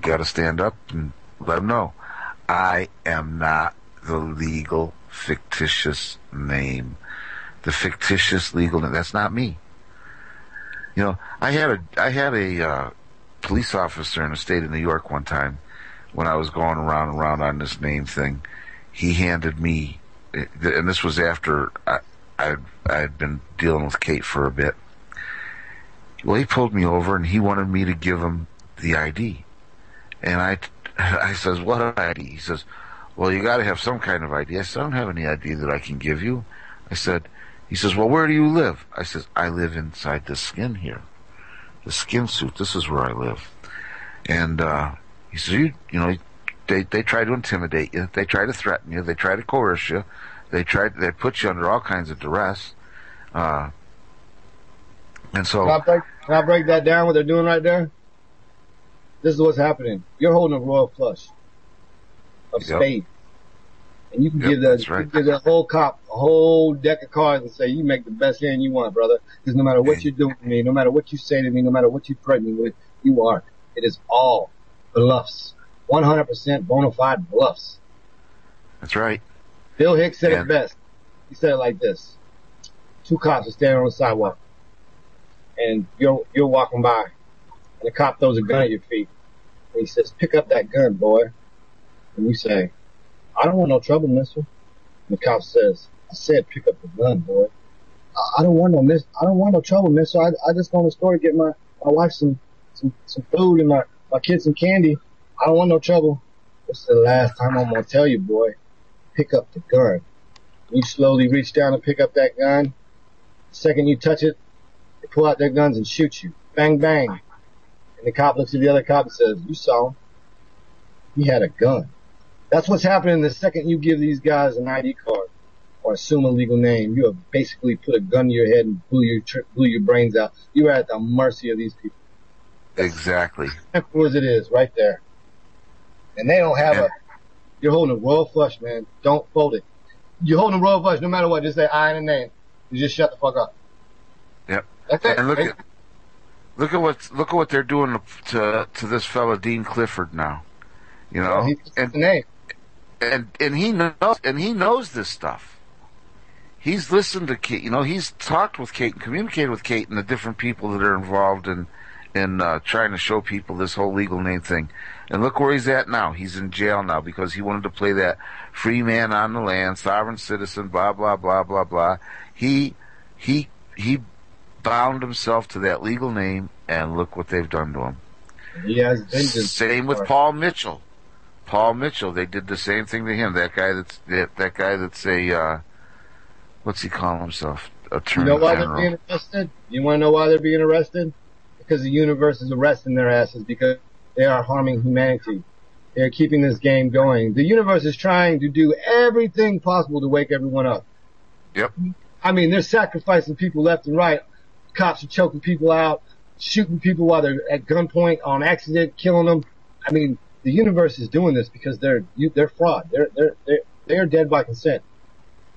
got to stand up and let them know. I am not the legal fictitious name. The fictitious legal name. That's not me. You know, I had a police officer in the state of New York one time when I was going around and around on this name thing. He handed me, and this was after I had been dealing with Kate for a bit. Well, he pulled me over and he wanted me to give him the ID. And I says, what ID? He says, well, you got to have some kind of ID. I said, I don't have any ID that I can give you. He says, well, where do you live? I says, I live inside the skin here. The skin suit. This is where I live. And he says, you know, they try to intimidate you. They try to threaten you. They try to coerce you. They put you under all kinds of duress. And so, can I break that down? What they're doing right there? This is what's happening. You're holding a royal flush of spades, and you can give the whole cop a whole deck of cards and say, "You make the best hand you want, brother." Because no matter what you're doing to me, no matter what you say to me, no matter what you threaten me with, you are. It is all bluffs, 100% bona fide bluffs. That's right. Bill Hicks said it best. He said it like this: 2 cops are standing on the sidewalk, and you're walking by, and the cop throws a gun at your feet, and he says, "Pick up that gun, boy." And you say, "I don't want no trouble, mister." And the cop says, "I said pick up the gun, boy. I don't want no trouble, mister. I just going to the store to get my wife some food and my kids some candy. I don't want no trouble." This is the last time I'm going to tell you, boy. Pick up the gun. You slowly reach down and pick up that gun. The second you touch it, they pull out their guns and shoot you. Bang, bang. And the cop looks at the other cop and says, "You saw him. He had a gun." That's what's happening the second you give these guys an ID card or assume a legal name. You have basically put a gun to your head and blew your brains out. You are at the mercy of these people. Exactly. As simple as it is, right there. And they don't have you're holding a royal flush, man. Don't fold it. You're holding a royal flush, no matter what. Just say I in a name. You just shut the fuck up. Yep. That's it. And look at what they're doing to this fella Dean Clifford now. You know, and the name. And he knows this stuff. He's listened to Kate. You know, he's talked with Kate and communicated with Kate and the different people that are involved in trying to show people this whole legal name thing. And look where he's at now. He's in jail now because he wanted to play that free man on the land, sovereign citizen, blah blah blah blah blah. He bound himself to that legal name, and look what they've done to him. He has vengeance. Same with Paul Mitchell. Paul Mitchell, they did the same thing to him. That guy that's a what's he call himself? Attorney General. You know why General. they're being arrested? You want to know why they're being arrested? Because the universe is arresting their asses because they are harming humanity. They're keeping this game going. The universe is trying to do everything possible to wake everyone up. Yep. I mean, they're sacrificing people left and right. Cops are choking people out, shooting people while they're at gunpoint on accident, killing them. I mean, the universe is doing this because they're fraud. They're dead by consent.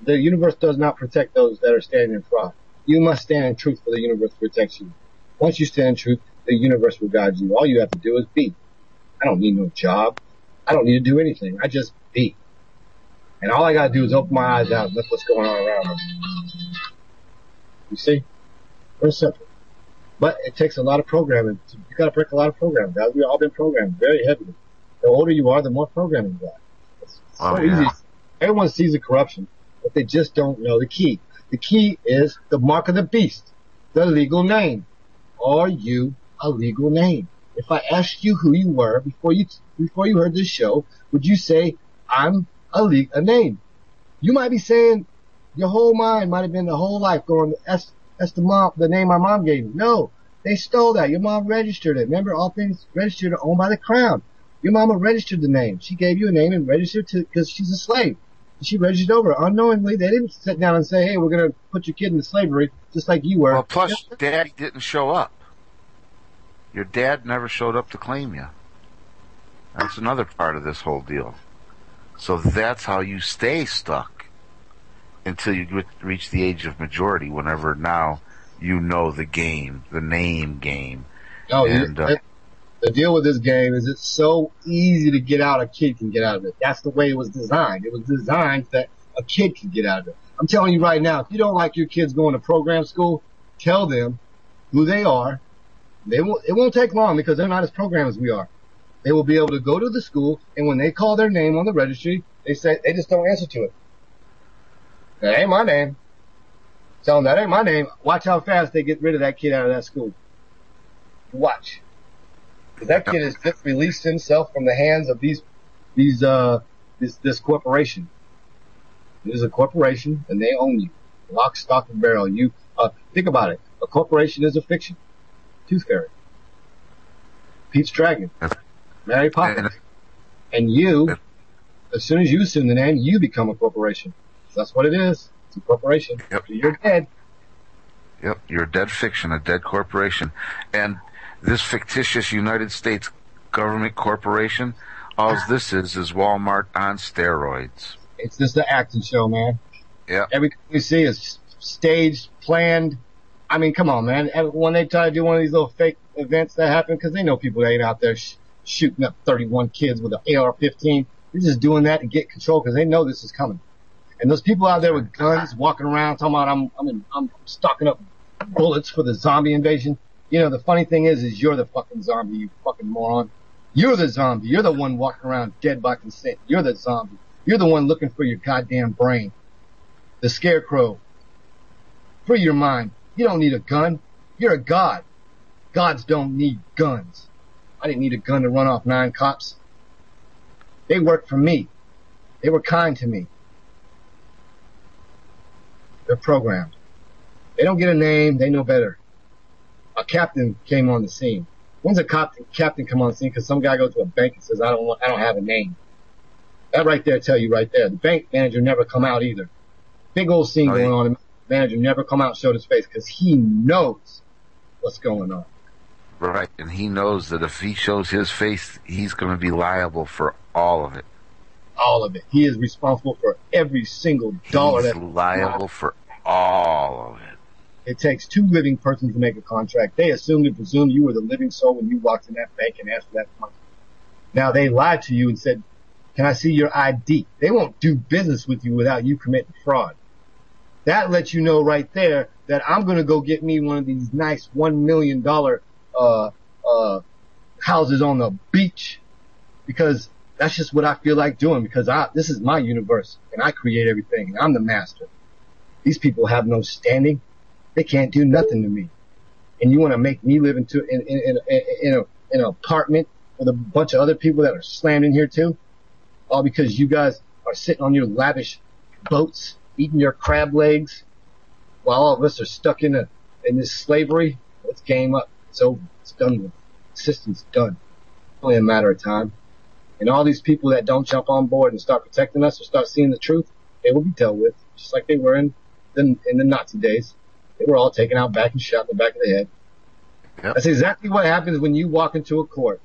The universe does not protect those that are standing in fraud. You must stand in truth for the universe to protect you. Once you stand in truth, the universe will guide you. All you have to do is be. I don't need no job. I don't need to do anything. I just be. And all I gotta do is open my eyes out and look what's going on around me. You see? Very simple. But it takes a lot of programming. You gotta break a lot of programming, guys. We've all been programmed very heavily. The older you are, the more programming you got. It's so easy. Everyone sees the corruption, but they just don't know the key. The key is the mark of the beast, the legal name. Are you a legal name? If I asked you who you were before you heard this show, would you say I'm a name? You might be saying your whole mind might have been the whole life going, that's the name my mom gave me. No, they stole that. Your mom registered it. Remember, all things registered are owned by the crown. Your mama registered the name. She gave you a name and registered because she's a slave. She registered over it. Unknowingly, they didn't sit down and say, hey, we're going to put your kid into slavery just like you were. Well, plus, Daddy didn't show up. Your dad never showed up to claim you. That's another part of this whole deal. So that's how you stay stuck until you reach the age of majority, whenever now you know the game, the name game. No, the The deal with this game is it's so easy to get out. A kid can get out of it. That's the way it was designed. It was designed that a kid can get out of it. I'm telling you right now, if you don't like your kids going to program school, tell them who they are. It won't take long because they're not as programmed as we are. They will be able to go to the school, and when they call their name on the registry, they just don't answer to it. That ain't my name. Tell them that ain't my name. Watch how fast they get rid of that kid out of that school. Watch. Because that kid has just released himself from the hands of this corporation. It is a corporation, and they own you. Lock, stock, and barrel. Think about it. A corporation is a fiction. Tooth Fairy. Pete's Dragon. Mary Poppins. And you, as soon as you assume the name, you become a corporation. That's what it is. It's a corporation. Yep. You're dead. Yep, you're a dead fiction, a dead corporation. And this fictitious United States government corporation, all this is Walmart on steroids. It's just an acting show, man. Yeah. Everything you see is staged, planned. I mean, come on, man. When they try to do one of these little fake events that happen, because they know people that ain't out there shooting up 31 kids with an AR-15. They're just doing that to get control because they know this is coming. And those people out there with guns walking around talking about I'm stocking up bullets for the zombie invasion. You know, the funny thing is you're the fucking zombie, you fucking moron. You're the zombie. You're the one walking around dead by consent. You're the zombie. You're the one looking for your goddamn brain. The scarecrow. Free your mind. You don't need a gun. You're a god. Gods don't need guns. I didn't need a gun to run off 9 cops. They worked for me. They were kind to me. They're programmed. They don't get a name. They know better. A captain came on the scene. When's a captain come on the scene? Because some guy goes to a bank and says, I don't have a name. That right there tell you right there. The bank manager never come out either. Big old scene going on. The manager never come out and showed his face because he knows what's going on. Right, and he knows that if he shows his face, he's going to be liable for all of it. All of it. He is responsible for every single dollar. He's liable for all of it. It takes 2 living persons to make a contract. They assumed and presumed you were the living soul when you walked in that bank and asked for that money. Now they lied to you and said, can I see your ID? They won't do business with you without you committing fraud. That lets you know right there that I'm going to go get me one of these nice $1 million houses on the beach because that's just what I feel like doing because this is my universe and I create everything and I'm the master. These people have no standing. They can't do nothing to me. And you want to make me live in an apartment with a bunch of other people that are slammed in here too? All because you guys are sitting on your lavish boats, eating your crab legs, while all of us are stuck in this slavery. It's game up. It's over. It's done with. The system's done. It's only a matter of time. And all these people that don't jump on board and start protecting us or start seeing the truth, they will be dealt with, just like they were in the Nazi days. They were all taken out back and shot in the back of the head. Yep. That's exactly what happens when you walk into a court.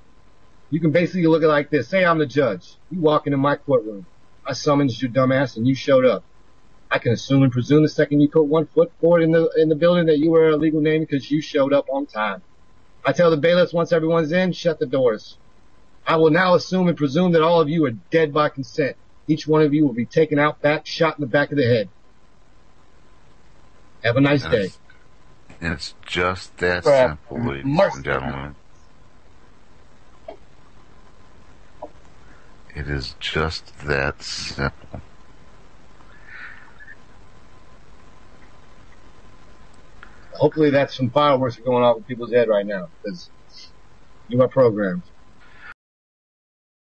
You can basically look at it like this. Say I'm the judge. You walk into my courtroom. I summoned your dumbass and you showed up. I can assume and presume the second you put 1 foot forward in the building that you were a legal name because you showed up on time. I tell the bailiffs once everyone's in, shut the doors. I will now assume and presume that all of you are dead by consent. Each one of you will be taken out back, shot in the back of the head. Have a nice day. It's just that simple, ladies and gentlemen. It is just that simple. Hopefully that's some fireworks are going off in people's head right now because you are programmed.